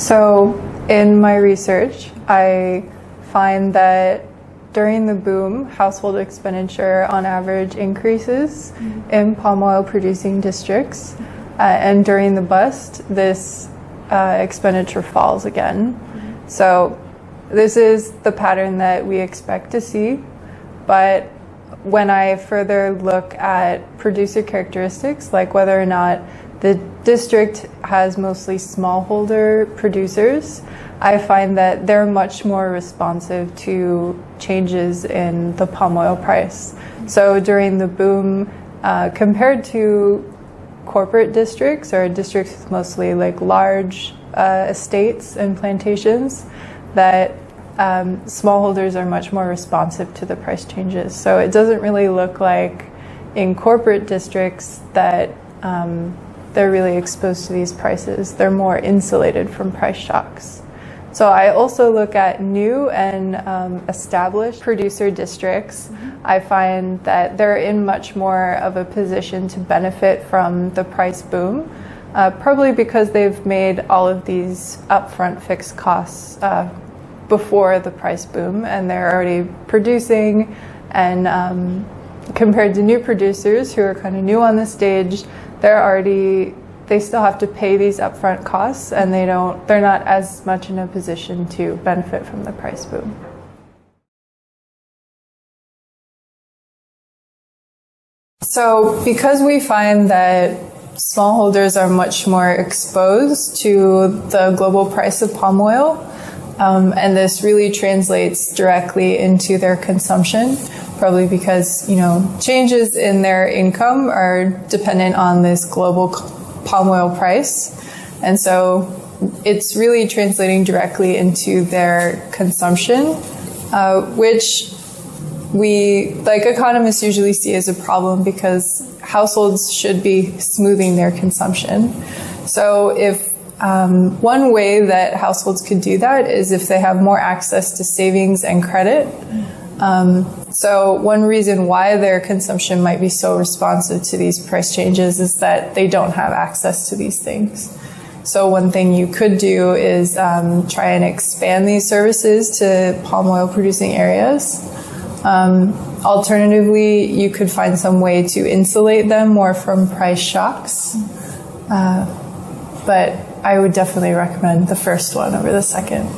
So in my research, I find that during the boom, household expenditure on average increases in palm oil producing districts. And during the bust, this expenditure falls again. So this is the pattern that we expect to see. But when I further look at producer characteristics, like whether or not the district has mostly smallholder producers, I find that they're much more responsive to changes in the palm oil price. So during the boom, compared to corporate districts or districts with mostly like large estates and plantations, that smallholders are much more responsive to the price changes. So it doesn't really look like in corporate districts that they're really exposed to these prices. They're more insulated from price shocks. So I also look at new and established producer districts. I find that they're in much more of a position to benefit from the price boom, probably because they've made all of these upfront fixed costs before the price boom, and they're already producing. And compared to new producers who are kind of new on the stage, they still have to pay these upfront costs, and they're not as much in a position to benefit from the price boom. So because we find that smallholders are much more exposed to the global price of palm oil, and this really translates directly into their consumption, probably because, changes in their income are dependent on this global palm oil price. And so it's really translating directly into their consumption, which we, like economists, usually see as a problem because households should be smoothing their consumption. So if one way that households could do that is if they have more access to savings and credit. So one reason why their consumption might be so responsive to these price changes is that they don't have access to these things. So one thing you could do is try and expand these services to palm oil producing areas. Alternatively, you could find some way to insulate them more from price shocks. But I would definitely recommend the first one over the second.